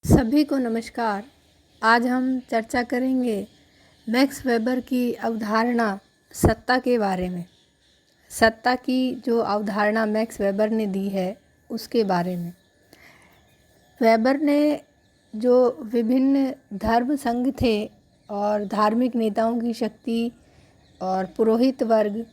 सभी को नमस्कार। आज हम चर्चा करेंगे मैक्स वेबर की अवधारणा सत्ता के बारे में। सत्ता की जो अवधारणा मैक्स वेबर ने दी है उसके बारे में। वेबर ने जो विभिन्न धर्म संघ थे और धार्मिक नेताओं की शक्ति और पुरोहित वर्ग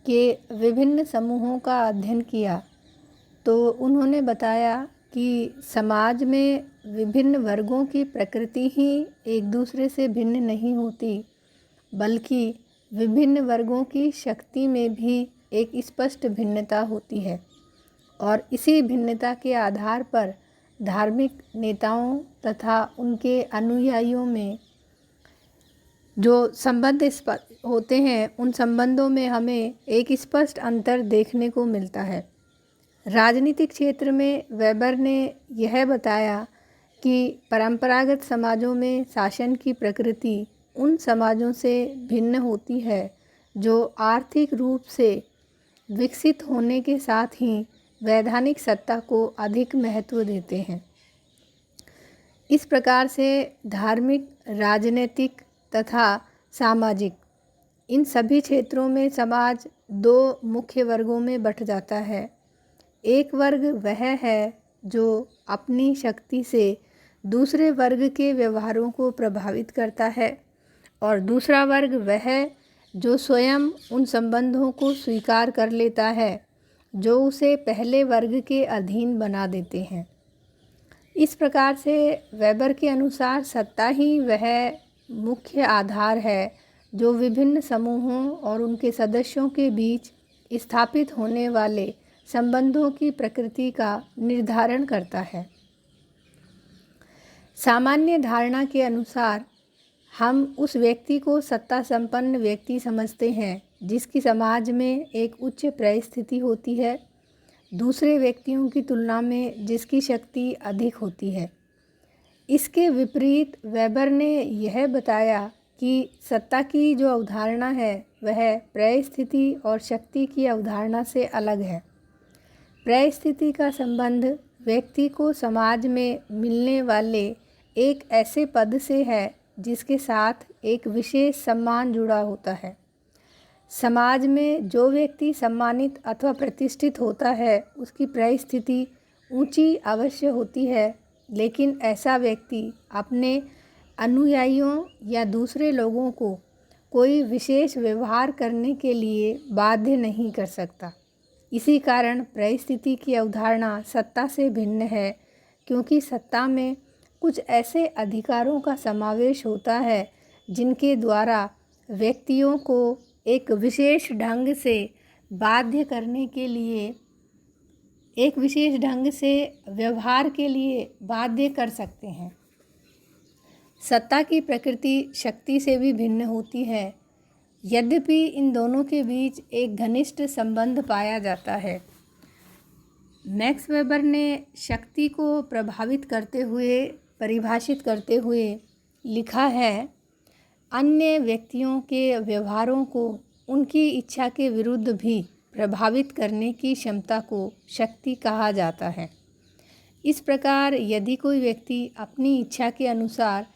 के विभिन्न समूहों का अध्ययन किया, तो उन्होंने बताया कि समाज में विभिन्न वर्गों की प्रकृति ही एक दूसरे से भिन्न नहीं होती, बल्कि विभिन्न वर्गों की शक्ति में भी एक स्पष्ट भिन्नता होती है। और इसी भिन्नता के आधार पर धार्मिक नेताओं तथा उनके अनुयायियों में जो संबंध होते हैं, उन संबंधों में हमें एक स्पष्ट अंतर देखने को मिलता है। राजनीतिक क्षेत्र में वेबर ने यह बताया कि परंपरागत समाजों में शासन की प्रकृति उन समाजों से भिन्न होती है जो आर्थिक रूप से विकसित होने के साथ ही वैधानिक सत्ता को अधिक महत्व देते हैं। इस प्रकार से धार्मिक, राजनीतिक तथा सामाजिक इन सभी क्षेत्रों में समाज दो मुख्य वर्गों में बँट जाता है। एक वर्ग वह है जो अपनी शक्ति से दूसरे वर्ग के व्यवहारों को प्रभावित करता है, और दूसरा वर्ग वह जो स्वयं उन संबंधों को स्वीकार कर लेता है जो उसे पहले वर्ग के अधीन बना देते हैं। इस प्रकार से वेबर के अनुसार सत्ता ही वह मुख्य आधार है जो विभिन्न समूहों और उनके सदस्यों के बीच स्थापित होने वाले संबंधों की प्रकृति का निर्धारण करता है। सामान्य धारणा के अनुसार हम उस व्यक्ति को सत्ता संपन्न व्यक्ति समझते हैं जिसकी समाज में एक उच्च परिस्थिति होती है, दूसरे व्यक्तियों की तुलना में जिसकी शक्ति अधिक होती है। इसके विपरीत वेबर ने यह बताया कि सत्ता की जो अवधारणा है वह परिस्थिति और शक्ति की अवधारणा से अलग है। परिस्थिति का संबंध व्यक्ति को समाज में मिलने वाले एक ऐसे पद से है जिसके साथ एक विशेष सम्मान जुड़ा होता है। समाज में जो व्यक्ति सम्मानित अथवा प्रतिष्ठित होता है उसकी परिस्थिति ऊंची अवश्य होती है, लेकिन ऐसा व्यक्ति अपने अनुयायियों या दूसरे लोगों को कोई विशेष व्यवहार करने के लिए बाध्य नहीं कर सकता। इसी कारण परिस्थिति की अवधारणा सत्ता से भिन्न है, क्योंकि सत्ता में कुछ ऐसे अधिकारों का समावेश होता है जिनके द्वारा व्यक्तियों को एक विशेष ढंग से बाध्य करने के लिए, एक विशेष ढंग से व्यवहार के लिए बाध्य कर सकते हैं। सत्ता की प्रकृति शक्ति से भी भिन्न होती है, यद्यपि इन दोनों के बीच एक घनिष्ठ संबंध पाया जाता है। मैक्स वेबर ने शक्ति को प्रभावित करते हुए, परिभाषित करते हुए लिखा है, अन्य व्यक्तियों के व्यवहारों को उनकी इच्छा के विरुद्ध भी प्रभावित करने की क्षमता को शक्ति कहा जाता है। इस प्रकार यदि कोई व्यक्ति अपनी इच्छा के अनुसार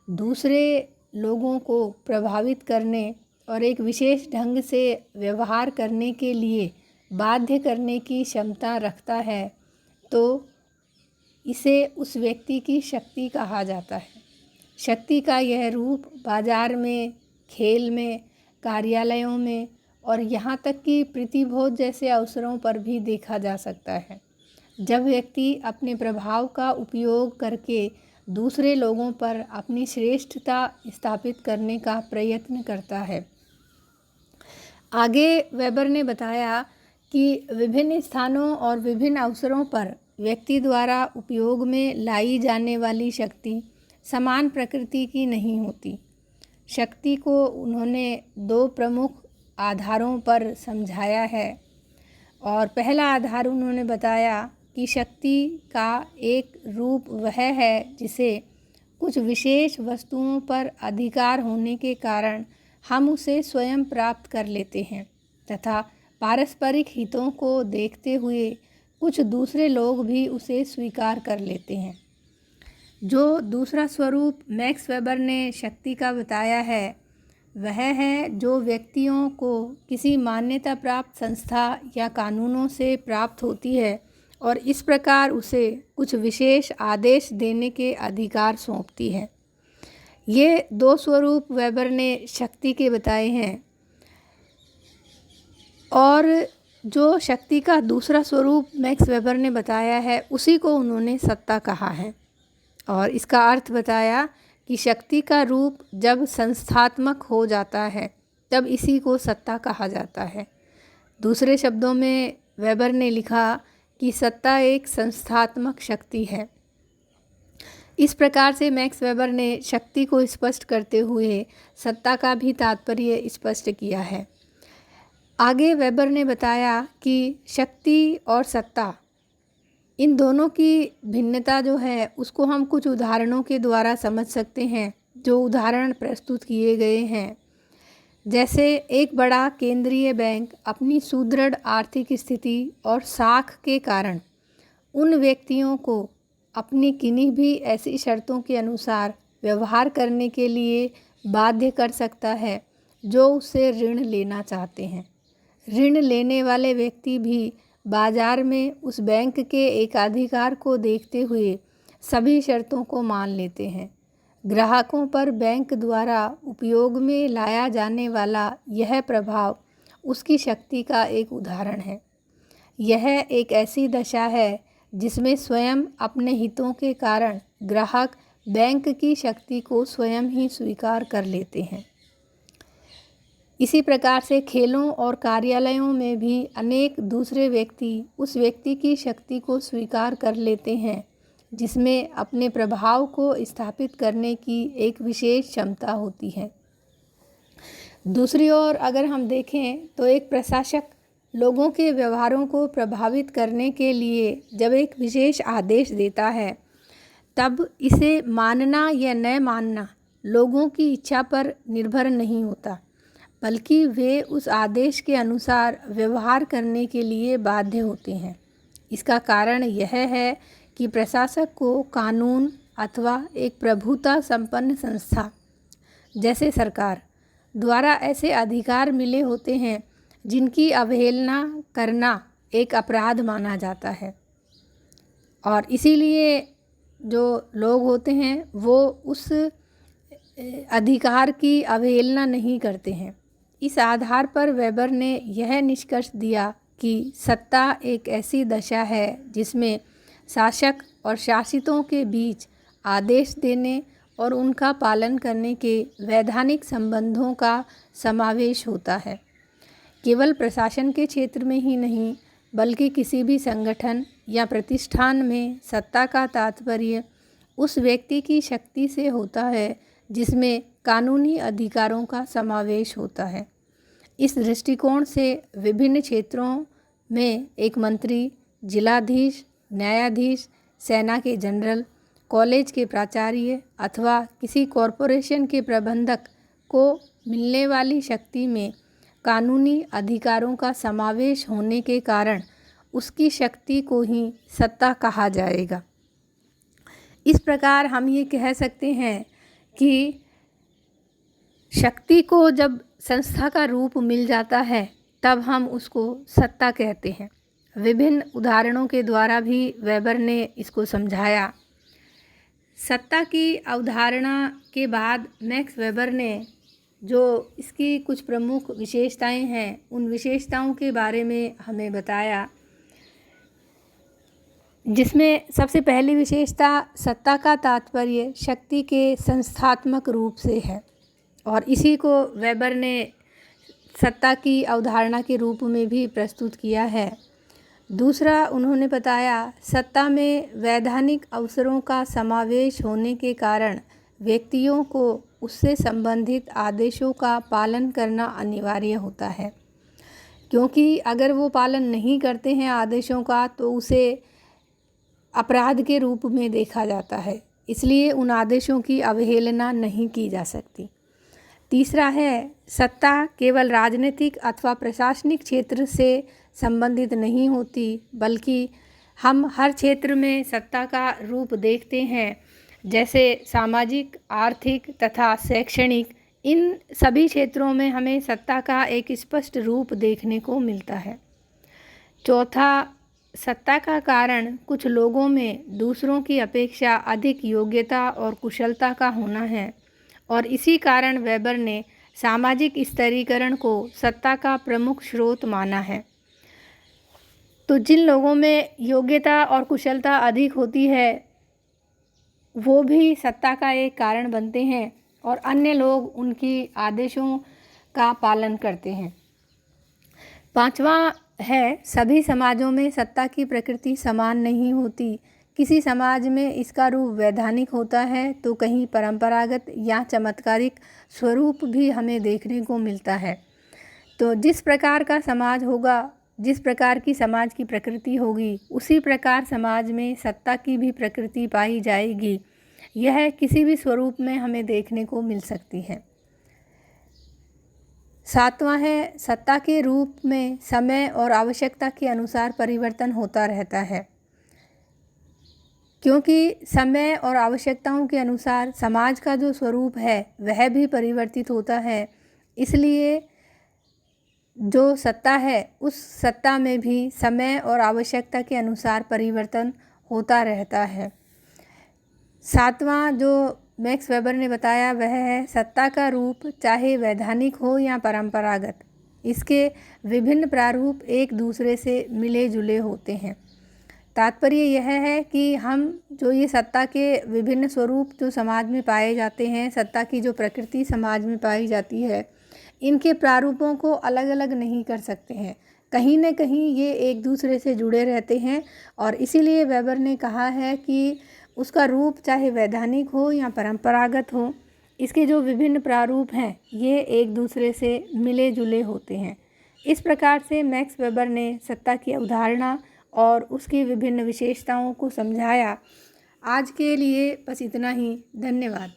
दूसरे लोगों को प्रभावित करने और एक विशेष ढंग से व्यवहार करने के लिए बाध्य करने की क्षमता रखता है, तो इसे उस व्यक्ति की शक्ति कहा जाता है। शक्ति का यह रूप बाजार में, खेल में, कार्यालयों में और यहाँ तक कि प्रतिभोज जैसे अवसरों पर भी देखा जा सकता है, जब व्यक्ति अपने प्रभाव का उपयोग करके दूसरे लोगों पर अपनी श्रेष्ठता स्थापित करने का प्रयत्न करता है। आगे वेबर ने बताया कि विभिन्न स्थानों और विभिन्न अवसरों पर व्यक्ति द्वारा उपयोग में लाई जाने वाली शक्ति समान प्रकृति की नहीं होती। शक्ति को उन्होंने दो प्रमुख आधारों पर समझाया है, और पहला आधार उन्होंने बताया कि शक्ति का एक रूप वह है जिसे कुछ विशेष वस्तुओं पर अधिकार होने के कारण हम उसे स्वयं प्राप्त कर लेते हैं तथा पारस्परिक हितों को देखते हुए कुछ दूसरे लोग भी उसे स्वीकार कर लेते हैं। जो दूसरा स्वरूप मैक्स वेबर ने शक्ति का बताया है वह है जो व्यक्तियों को किसी मान्यता प्राप्त संस्था या कानूनों से प्राप्त होती है और इस प्रकार उसे कुछ विशेष आदेश देने के अधिकार सौंपती है। ये दो स्वरूप वेबर ने शक्ति के बताए हैं और जो शक्ति का दूसरा स्वरूप मैक्स वेबर ने बताया है उसी को उन्होंने सत्ता कहा है और इसका अर्थ बताया कि शक्ति का रूप जब संस्थात्मक हो जाता है तब इसी को सत्ता कहा जाता है। दूसरे शब्दों में वेबर ने लिखा कि सत्ता एक संस्थात्मक शक्ति है। इस प्रकार से मैक्स वेबर ने शक्ति को स्पष्ट करते हुए सत्ता का भी तात्पर्य स्पष्ट किया है। आगे वेबर ने बताया कि शक्ति और सत्ता इन दोनों की भिन्नता जो है उसको हम कुछ उदाहरणों के द्वारा समझ सकते हैं, जो उदाहरण प्रस्तुत किए गए हैं। जैसे एक बड़ा केंद्रीय बैंक अपनी सुदृढ़ आर्थिक स्थिति और साख के कारण उन व्यक्तियों को अपनी किन्हीं भी ऐसी शर्तों के अनुसार व्यवहार करने के लिए बाध्य कर सकता है जो उससे ऋण लेना चाहते हैं। ऋण लेने वाले व्यक्ति भी बाजार में उस बैंक के एकाधिकार को देखते हुए सभी शर्तों को मान लेते हैं। ग्राहकों पर बैंक द्वारा उपयोग में लाया जाने वाला यह प्रभाव उसकी शक्ति का एक उदाहरण है। यह एक ऐसी दशा है जिसमें स्वयं अपने हितों के कारण ग्राहक बैंक की शक्ति को स्वयं ही स्वीकार कर लेते हैं। इसी प्रकार से खेलों और कार्यालयों में भी अनेक दूसरे व्यक्ति उस व्यक्ति की शक्ति को स्वीकार कर लेते हैं जिसमें अपने प्रभाव को स्थापित करने की एक विशेष क्षमता होती है। दूसरी ओर अगर हम देखें तो एक प्रशासक लोगों के व्यवहारों को प्रभावित करने के लिए जब एक विशेष आदेश देता है तब इसे मानना या न मानना लोगों की इच्छा पर निर्भर नहीं होता, बल्कि वे उस आदेश के अनुसार व्यवहार करने के लिए बाध्य होते हैं। इसका कारण यह है कि प्रशासक को कानून अथवा एक प्रभुता संपन्न संस्था जैसे सरकार द्वारा ऐसे अधिकार मिले होते हैं जिनकी अवहेलना करना एक अपराध माना जाता है और इसीलिए जो लोग होते हैं वो उस अधिकार की अवहेलना नहीं करते हैं। इस आधार पर वेबर ने यह निष्कर्ष दिया कि सत्ता एक ऐसी दशा है जिसमें शासक और शासितों के बीच आदेश देने और उनका पालन करने के वैधानिक संबंधों का समावेश होता है। केवल प्रशासन के क्षेत्र में ही नहीं बल्कि किसी भी संगठन या प्रतिष्ठान में सत्ता का तात्पर्य उस व्यक्ति की शक्ति से होता है जिसमें कानूनी अधिकारों का समावेश होता है। इस दृष्टिकोण से विभिन्न क्षेत्रों में एक मंत्री, जिलाधीश, न्यायाधीश, सेना के जनरल, कॉलेज के प्राचार्य अथवा किसी कॉरपोरेशन के प्रबंधक को मिलने वाली शक्ति में कानूनी अधिकारों का समावेश होने के कारण उसकी शक्ति को ही सत्ता कहा जाएगा। इस प्रकार हम ये कह सकते हैं कि शक्ति को जब संस्था का रूप मिल जाता है तब हम उसको सत्ता कहते हैं। विभिन्न उदाहरणों के द्वारा भी वेबर ने इसको समझाया। सत्ता की अवधारणा के बाद मैक्स वेबर ने जो इसकी कुछ प्रमुख विशेषताएं हैं उन विशेषताओं के बारे में हमें बताया, जिसमें सबसे पहली विशेषता सत्ता का तात्पर्य शक्ति के संस्थात्मक रूप से है और इसी को वेबर ने सत्ता की अवधारणा के रूप में भी प्रस्तुत किया है। दूसरा उन्होंने बताया सत्ता में वैधानिक अवसरों का समावेश होने के कारण व्यक्तियों को उससे संबंधित आदेशों का पालन करना अनिवार्य होता है, क्योंकि अगर वो पालन नहीं करते हैं आदेशों का तो उसे अपराध के रूप में देखा जाता है, इसलिए उन आदेशों की अवहेलना नहीं की जा सकती। तीसरा है सत्ता केवल राजनीतिक अथवा प्रशासनिक क्षेत्र से संबंधित नहीं होती, बल्कि हम हर क्षेत्र में सत्ता का रूप देखते हैं। जैसे सामाजिक, आर्थिक तथा शैक्षणिक, इन सभी क्षेत्रों में हमें सत्ता का एक स्पष्ट रूप देखने को मिलता है। चौथा, सत्ता का कारण कुछ लोगों में दूसरों की अपेक्षा अधिक योग्यता और कुशलता का होना है और इसी कारण वेबर ने सामाजिक स्तरीकरण को सत्ता का प्रमुख स्रोत माना है। तो जिन लोगों में योग्यता और कुशलता अधिक होती है वो भी सत्ता का एक कारण बनते हैं और अन्य लोग उनकी आदेशों का पालन करते हैं। पांचवा है, सभी समाजों में सत्ता की प्रकृति समान नहीं होती। किसी समाज में इसका रूप वैधानिक होता है तो कहीं परंपरागत या चमत्कारिक स्वरूप भी हमें देखने को मिलता है। तो जिस प्रकार का समाज होगा, जिस प्रकार की समाज की प्रकृति होगी, उसी प्रकार समाज में सत्ता की भी प्रकृति पाई जाएगी। यह किसी भी स्वरूप में हमें देखने को मिल सकती है। सातवां है, सत्ता के रूप में समय और आवश्यकता के अनुसार परिवर्तन होता रहता है, क्योंकि समय और आवश्यकताओं के अनुसार समाज का जो स्वरूप है वह भी परिवर्तित होता है। इसलिए जो सत्ता है उस सत्ता में भी समय और आवश्यकता के अनुसार परिवर्तन होता रहता है। सातवां जो मैक्स वेबर ने बताया वह है, सत्ता का रूप चाहे वैधानिक हो या परंपरागत, इसके विभिन्न प्रारूप एक दूसरे से मिले जुले होते हैं। तात्पर्य यह है कि हम जो ये सत्ता के विभिन्न स्वरूप जो समाज में पाए जाते हैं, सत्ता की जो प्रकृति समाज में पाई जाती है, इनके प्रारूपों को अलग अलग नहीं कर सकते हैं। कहीं न कहीं ये एक दूसरे से जुड़े रहते हैं और इसीलिए वेबर ने कहा है कि उसका रूप चाहे वैधानिक हो या परंपरागत हो, इसके जो विभिन्न प्रारूप हैं ये एक दूसरे से मिले जुले होते हैं। इस प्रकार से मैक्स वेबर ने सत्ता की अवधारणा और उसकी विभिन्न विशेषताओं को समझाया। आज के लिए बस इतना ही। धन्यवाद।